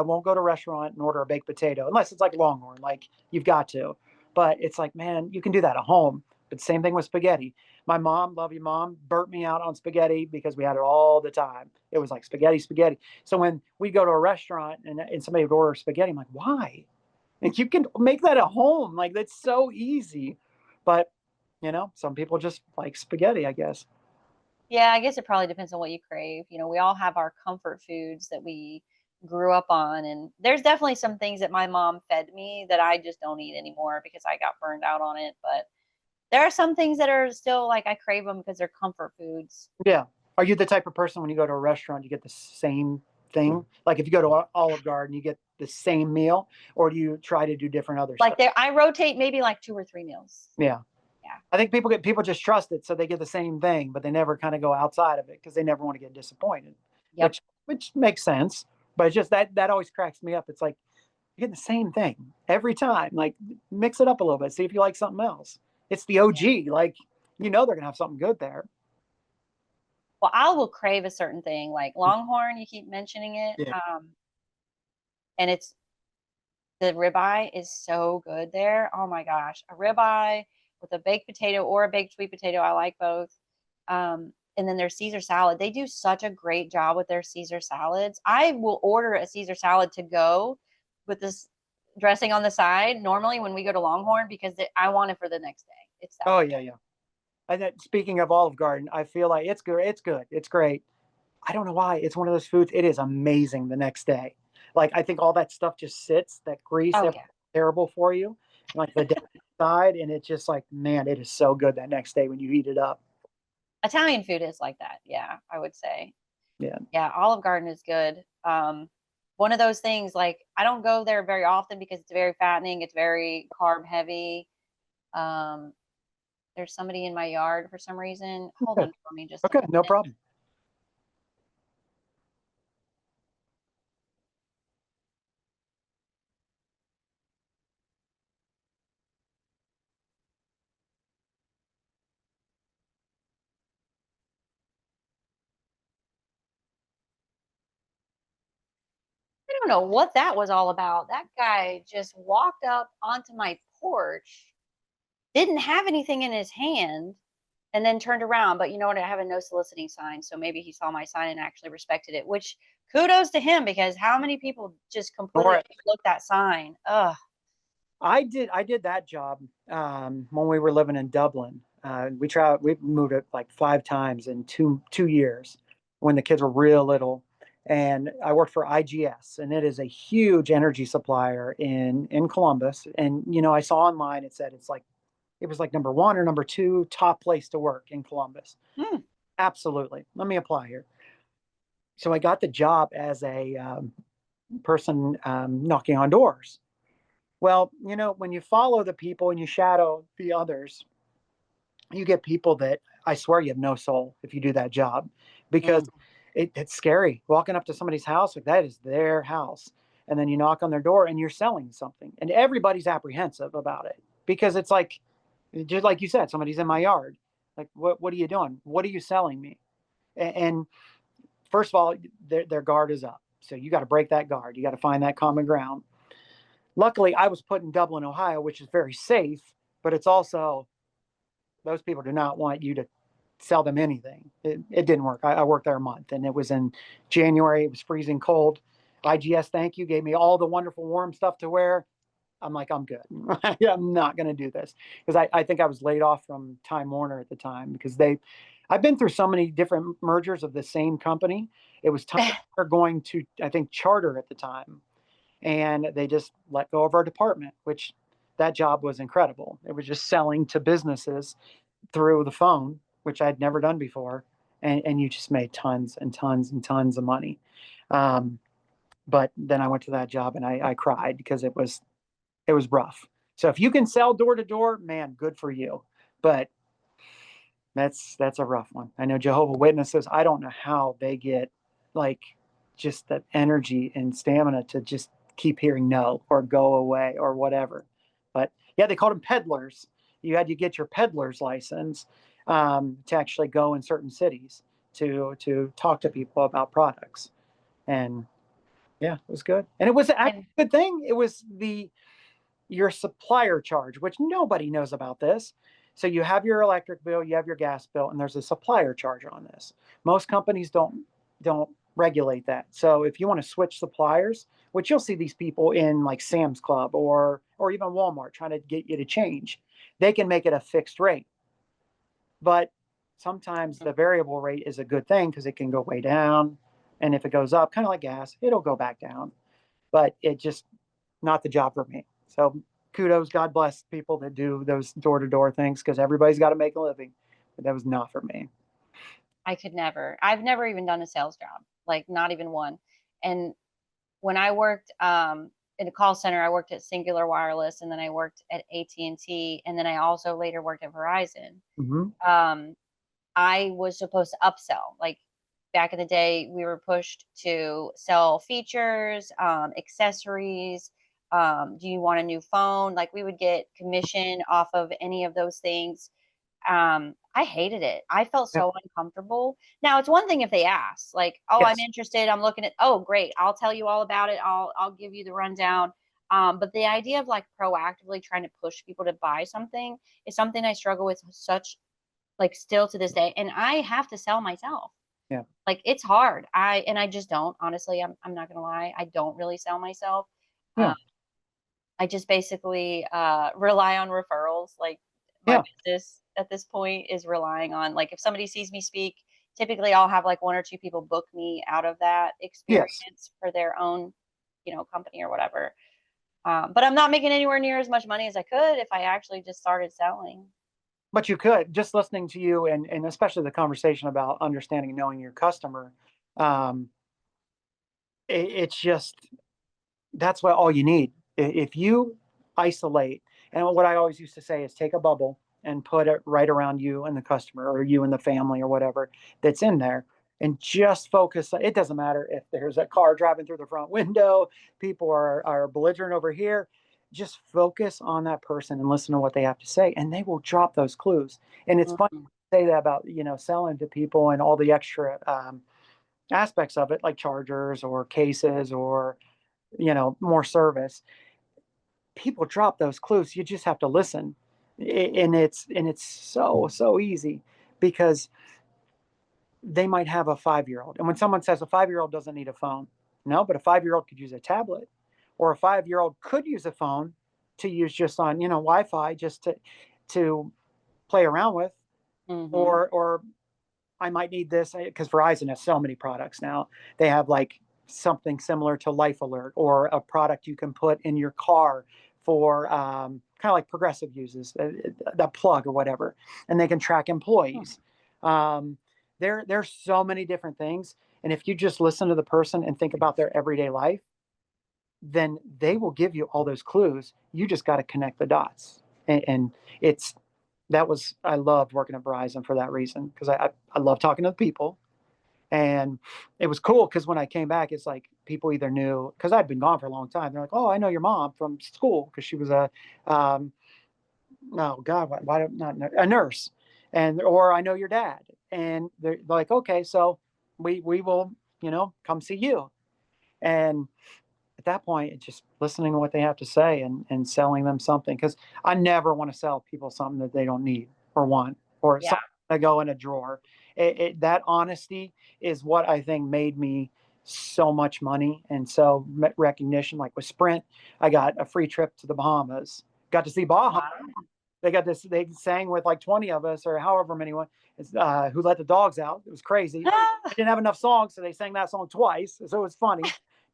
won't go to a restaurant and order a baked potato unless it's like Longhorn, like you've got to. But it's like, man, you can do that at home. But same thing with spaghetti. My mom, love you, mom, burnt me out on spaghetti because we had it all the time. It was like spaghetti, spaghetti. So when we go to a restaurant and somebody would order spaghetti, I'm like, why? And you can make that at home. Like that's so easy. But some people just like spaghetti, I guess. Yeah, I guess it probably depends on what you crave. We all have our comfort foods that we grew up on, and there's definitely some things that my mom fed me that I just don't eat anymore because I got burned out on it. But there are some things that are still like I crave them because they're comfort foods. Yeah. Are you the type of person when you go to a restaurant, you get the same thing? Like if you go to Olive Garden, you get the same meal, or do you try to do different other Like stuff? there, I rotate maybe like 2 or 3 meals. Yeah. Yeah. I think people just trust it, so they get the same thing, but they never kind of go outside of it because they never want to get disappointed, Yep. which makes sense. But it's just that always cracks me up. It's like you're getting the same thing every time. Like mix it up a little bit, see if you like something else. It's the OG. Like they're gonna have something good there. Well, I will crave a certain thing like Longhorn. You keep mentioning it, Yeah. and it's the ribeye is so good there. Oh my gosh, a ribeye with a baked potato or a baked sweet potato. I like both. And then their Caesar salad. They do such a great job with their Caesar salads. I will order a Caesar salad to go with this dressing on the side normally when we go to Longhorn because I want it for the next day. It's that Oh good. yeah, yeah. And then, speaking of Olive Garden, I feel like it's good. It's good. It's great. I don't know why. It's one of those foods. It is amazing the next day. Like I think all that stuff just sits, that grease, Oh that's yeah. terrible for you. Like the side, and it's just like, man, it is so good that next day when you heat it up. Italian food is like that. Yeah, I would say. Yeah. Yeah, Olive Garden is good. One of those things like I don't go there very often because it's very fattening. It's very carb heavy. Um, there's somebody in my yard for some reason. Hold Okay. on for me just a Okay. No minute. problem. I don't know what that was all about. That guy just walked up onto my porch, didn't have anything in his hand, and then turned around. But you know what? I have a no soliciting sign, so maybe he saw my sign and actually respected it. Which kudos to him because how many people just All completely right. overlook that sign? Ugh. I did that job when we were living in Dublin. We moved it like 5 times in two years when the kids were real little, and I worked for IGS, and it is a huge energy supplier in Columbus. And I saw online it said it was like number one or number two top place to work in Columbus. Hmm. Absolutely. Let me apply here. So I got the job as a person knocking on doors. Well, when you follow the people and you shadow the others, you get people that I swear you have no soul if you do that job because Mm. it's scary walking up to somebody's house. Like that is their house. And then you knock on their door and you're selling something. And everybody's apprehensive about it because it's like, just like you said, somebody's in my yard. Like, what are you doing? What are you selling me? And first of all, their guard is up. So you got to break that guard. You got to find that common ground. Luckily, I was put in Dublin, Ohio, which is very safe, but it's also, those people do not want you to sell them anything. It didn't work. I worked there a month, and it was in January. It was freezing cold. IGS, thank you, gave me all the wonderful warm stuff to wear. I'm like, I'm good. I'm not going to do this, because I think I was laid off from Time Warner at the time, because I've been through so many different mergers of the same company. It was Time Warner going to, I think, Charter at the time, and they just let go of our department, which that job was incredible. It was just selling to businesses through the phone, which I'd never done before, and you just made tons and tons and tons of money. But then I went to that job and I cried, because it was rough. So if you can sell door to door, man, good for you. But that's a rough one. I know Jehovah's Witnesses, I don't know how they get like just that energy and stamina to just keep hearing no or go away or whatever. But yeah, they called them peddlers. You had to get your peddler's license to actually go in certain cities to talk to people about products. And yeah, it was good. And it was actually a good thing. It was your supplier charge, which nobody knows about this. So you have your electric bill, you have your gas bill, and there's a supplier charge on this. Most companies don't regulate that. So if you want to switch suppliers, which you'll see these people in like Sam's Club or even Walmart trying to get you to change, they can make it a fixed rate. But sometimes the variable rate is a good thing, because it can go way down. And if it goes up, kind of like gas, it'll go back down. But it just not the job for me. So kudos, God bless people that do those door to door things, because everybody's got to make a living. But that was not for me. I could never. I've never even done a sales job, like not even one. And when I worked in a call center, I worked at Singular Wireless, and then I worked at AT&T, and then I also later worked at Verizon. Mm-hmm. I was supposed to upsell. Like back in the day, we were pushed to sell features, accessories. Do you want a new phone? Like we would get commission off of any of those things. I hated it. I felt Yeah. so uncomfortable. Now it's one thing if they ask, like, "Oh, I'm Yes. interested. I'm looking at." Oh, great. I'll tell you all about it. I'll give you the rundown. But the idea of like proactively trying to push people to buy something is something I struggle with such like still to this day. And I have to sell myself. Yeah. Like it's hard. I just don't. Honestly, I'm not gonna lie. I don't really sell myself. Yeah. I just basically rely on referrals. Like my Yeah. business at this point is relying on like if somebody sees me speak, typically I'll have like one or two people book me out of that Yes. experience for their own, company or whatever. But I'm not making anywhere near as much money as I could if I actually just started selling. But you could, just listening to you, and especially the conversation about understanding and knowing your customer. Um, it's just, that's what all you need. If you isolate, and what I always used to say is take a bubble and put it right around you and the customer, or you and the family, or whatever that's in there, and just focus. It doesn't matter if there's a car driving through the front window, people are belligerent over here. Just focus on that person and listen to what they have to say, and they will drop those clues. And it's funny Mhm. to say that about selling to people and all the extra aspects of it, like chargers or cases or more service. People drop those clues. You just have to listen. And it's so easy, because they might have a 5-year-old. And when someone says a 5-year-old doesn't need a phone, no, but a 5-year-old could use a tablet, or a 5-year-old could use a phone to use just on, Wi-Fi, just to play around with. Mhm. Or I might need this, because Verizon has so many products now. They have like something similar to Life Alert, or a product you can put in your car for kind of like Progressive uses, that plug or whatever, and they can track employees. Um, there's so many different things, and if you just listen to the person and think about their everyday life, then they will give you all those clues. You just got to connect the dots, and it's that was I loved working at Verizon for that reason, because I love talking to the people. And it was cool, because when I came back, it's like people either knew, because I'd been gone for a long time. They're like, "Oh, I know your mom from school," because she was um, oh God, why not a nurse, or I know your dad, and they're like, okay, so we will, come see you. And at that point, it's just listening to what they have to say and selling them something. Because I never want to sell people something that they don't need or want, or Yeah. something to go in a drawer. That honesty is what I think made me so much money and so recognition. Like with Sprint, I got a free trip to the Bahamas. Got to see Baja. Wow. They got this. They sang with like 20 of us or however many who let the dogs out. It was crazy. I didn't have enough songs, so they sang that song twice. So it was funny.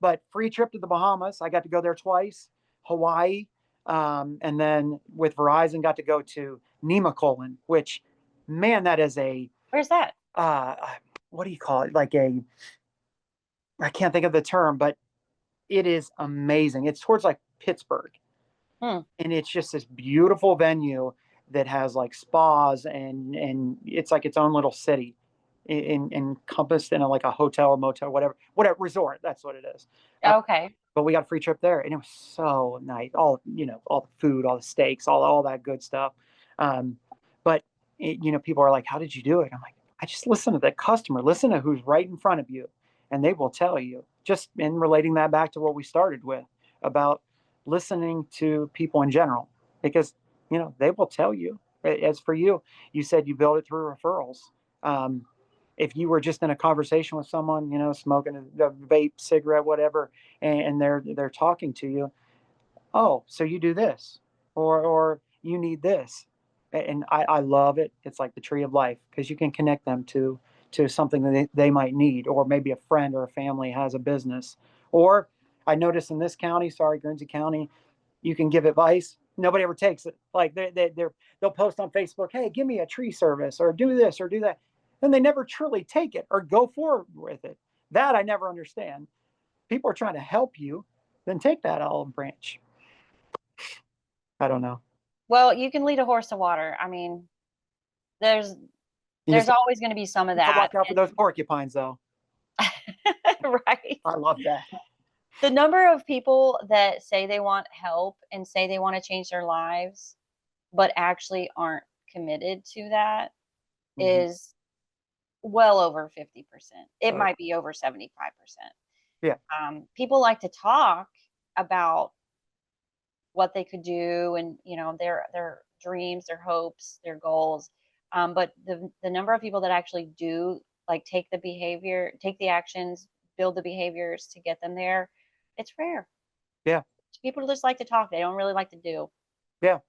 But free trip to the Bahamas. I got to go there twice. Hawaii, and then with Verizon, got to go to Nemacolin, which, man, that is a Where's that? uh, what do you call it? Like a, I can't think of the term, but it is amazing. It's towards like Pittsburgh. Hmm. And it's just this beautiful venue that has like spas and it's like its own little city encompassed in like a hotel or motel, whatever resort. That's what it is. Okay. But we got a free trip there, and it was so nice. All the food, all the steaks, all that good stuff. Um, but people are like, "How did you do it?" I'm like, "I just listen to the customer, listen to who's right in front of you, and they will tell you." Just in relating that back to what we started with about listening to people in general, because they will tell you. As for you, you said you built it through referrals. Um, if you were just in a conversation with someone, smoking a vape, cigarette, whatever, and they're talking to you, oh, so you do this, or you need this, and I love it. It's like the tree of life because you can connect them to something that they might need, or maybe a friend or a family has a business, or I noticed in this county, sorry, Guernsey County, you can give advice. Nobody ever takes it. Like they'll post on Facebook, "Hey, give me a tree service," or "Do this," or "Do that," and they never truly take it or go forward with it. That I never understand. People are trying to help you, then take that olive branch. I don't know. Well, you can lead a horse to water. I mean, there's You just there's always going to be some of gotta that. watch out for those porcupines, though. Right. I love that. The number of people that say they want help and say they want to change their lives, but actually aren't committed to that Mhm. is well over 50%. It Oh, might be over 75%. yeah, People like to talk about what they could do and their dreams, their hopes, their goals. But the number of people that actually do like take the behavior, take the actions, build the behaviors to get them there, it's rare. yeah, People just like to talk. They don't really like to do. yeah.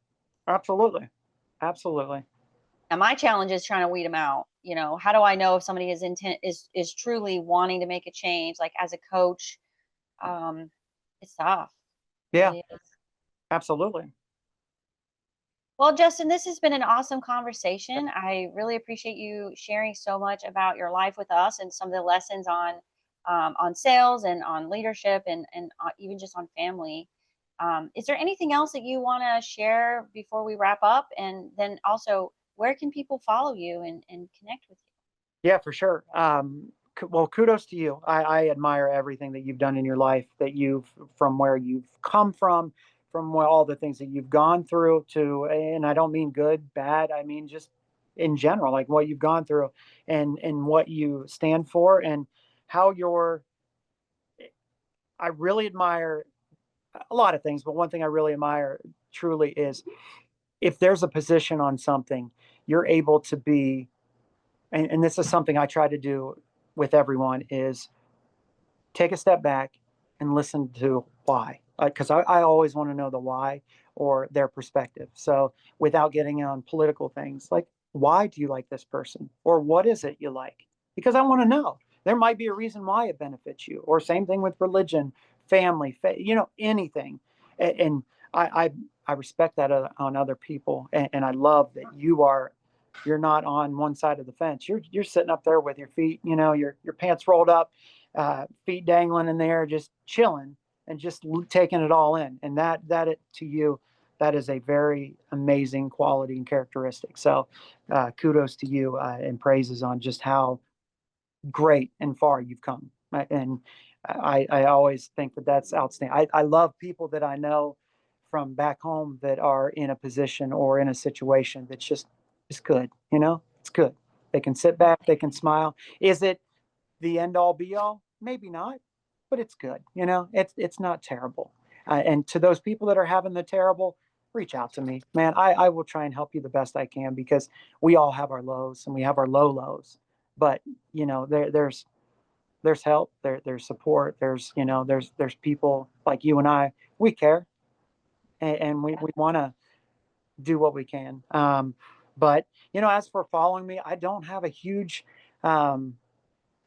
Absolutely, absolutely. And my challenge is trying to weed them out. How do I know if somebody is intent is truly wanting to make a change? Like as a coach, um, it's tough. It Yeah, really is. absolutely. Well, Justin, this has been an awesome conversation. I really appreciate you sharing so much about your life with us and some of the lessons on sales and on leadership and even just on family. Is there anything else that you want to share before we wrap up? And then also, where can people follow you and connect with you? Yeah, for sure. Well, kudos to you. I admire everything that you've done in your life, from where you've come from all the things that you've gone through to, and I don't mean good, bad. I mean just in general, like what you've gone through and what you stand for and how you're. I really admire a lot of things, but one thing I really admire truly is if there's a position on something, you're able to be, and this is something I try to do with everyone is take a step back and listen to why, because I always want to know the why or their perspective. So without getting on political things, like why do you like this person or what is it you like, because I want to know. There might be a reason why it benefits you, or same thing with religion, family, anything. And I respect that on other people, and I love that you're not on one side of the fence. You're sitting up there with your feet, your pants rolled up, feet dangling in there, just chilling and just taking it all in. And to you, that is a very amazing quality and characteristic. So kudos to you, and praises on just how great and far you've come. And I always think that that's outstanding. I love people that I know from back home that are in a position or in a situation that's just good. It's good. They can sit back, they can smile. Is it the end all be all? Maybe not, but it's good. It's not terrible. And to those people that are having the terrible, reach out to me, man. I will try and help you the best I can, because we all have our lows and we have our lows. But there's help, there's support, there's people like you and I. We care, and we want to do what we can. But as for following me, I don't have a huge.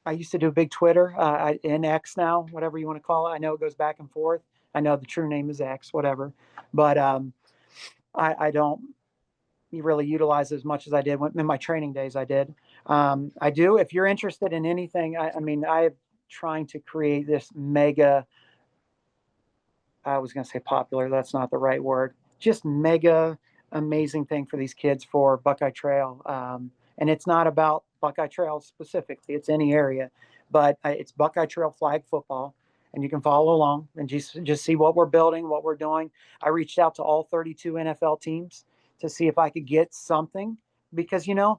I used to do a big Twitter, in X now, whatever you want to call it. I know it goes back and forth. I know the true name is X, whatever. But I don't really utilize as much as I did in my training days. I did. I do. If you're interested in anything, I mean, I'm trying to create this mega. I was going to say popular. That's not the right word. Just mega amazing thing for these kids for Buckeye Trail. And it's not about Buckeye Trail specifically. It's any area, but it's Buckeye Trail flag football, and you can follow along and just see what we're building, what we're doing. I reached out to all 32 NFL teams to see if I could get something, because the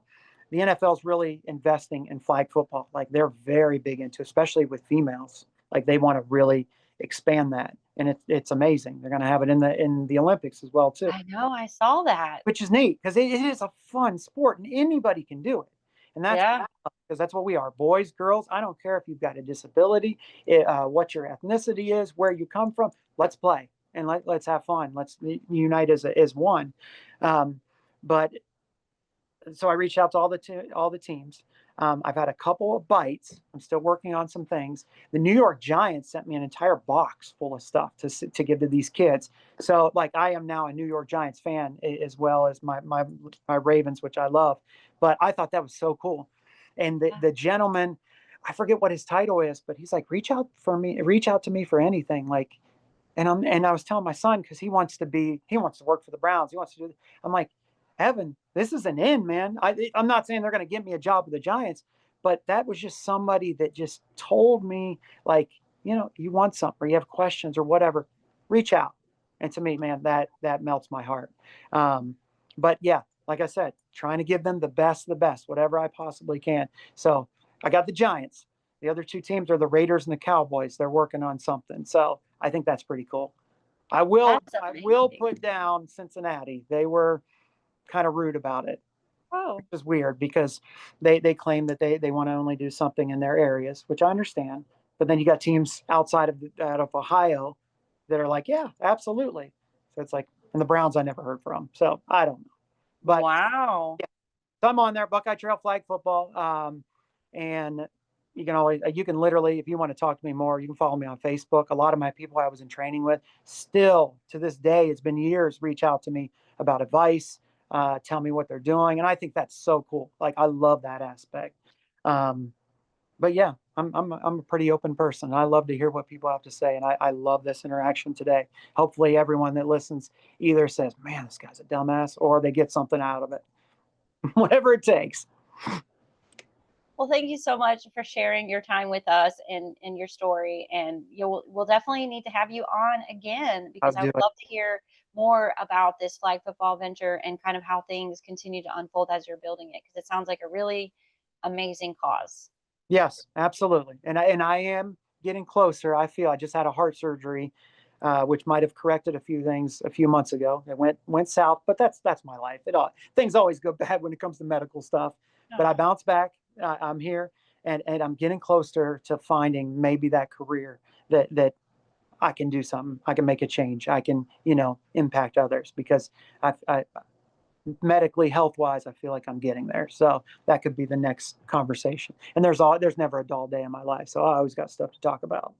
NFL is really investing in flag football. Like, they're very big into, especially with females. Like, they want to really expand that, and it's amazing. They're going to have it in the Olympics as well too, I know, I saw that. which is neat, because it is a fun sport and anybody can do it. And that's Yeah. because that's what we are, boys, girls. I don't care if you've got a disability, what your ethnicity is, where you come from. Let's play and let's have fun. Let's unite as one. But so I reached out to all the teams. I've had a couple of bites. I'm still working on some things. The New York Giants sent me an entire box full of stuff to give to these kids. So, like, I am now a New York Giants fan, as well as my Ravens, which I love. But I thought that was so cool. And the gentleman, I forget what his title is, but he's like, reach out to me for anything. Like, and I was telling my son, because he wants to work for the Browns. He wants to do. I'm like, Evan, this is an in, man. I'm not saying they're going to give me a job with the Giants, but that was just somebody that just told me, like, you want something, or you have questions or whatever, reach out. And to me, man, that melts my heart. But yeah, like I said, trying to give them the best, whatever I possibly can. So I got the Giants. The other two teams are the Raiders and the Cowboys. They're working on something. So I think that's pretty cool. I will put down Cincinnati. They were kind of rude about it. Oh. Which is weird, because they claim that they want to only do something in their areas, which I understand. But then you got teams out of Ohio that are like, yeah, absolutely. So it's like, and the Browns I never heard from. So I don't know. But Wow. yeah, so I'm on there, Buckeye Trail flag football. And you can literally, if you want to talk to me more, you can follow me on Facebook. A lot of my people I was in training with still to this day, it's been years, reach out to me about advice, tell me what they're doing. And I think that's so cool. Like, I love that aspect. But yeah, I'm a pretty open person. I love to hear what people have to say. And I love this interaction today. Hopefully everyone that listens either says, man, this guy's a dumbass, or they get something out of it, whatever it takes. Well, thank you so much for sharing your time with us and your story. And we'll definitely need to have you on again, because I would love to hear more about this flag football venture and kind of how things continue to unfold as you're building it, because it sounds like a really amazing cause. Yes, absolutely. And I am getting closer. I feel I just had a heart surgery, which might have corrected a few things a few months ago. It went south, but that's my life. Things always go bad when it comes to medical stuff. But I bounced back. I'm here, and I'm getting closer to finding maybe that career that I can do something. I can make a change. I can, impact others, because I medically, health wise, I feel like I'm getting there. So that could be the next conversation. And there's never a dull day in my life. So I always got stuff to talk about.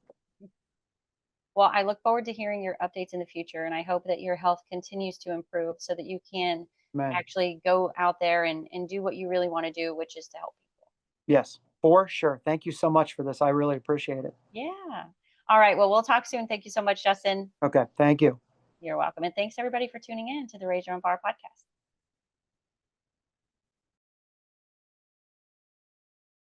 Well, I look forward to hearing your updates in the future, and I hope that your health continues to improve so that you can actually go out there and do what you really want to do, which is to help people. Yes, for sure. Thank you so much for this. I really appreciate it. Yeah. All right. Well, we'll talk soon. Thank you so much, Justin. Okay. Thank you. You're welcome. And thanks everybody for tuning in to the Raise Your Own Bar podcast.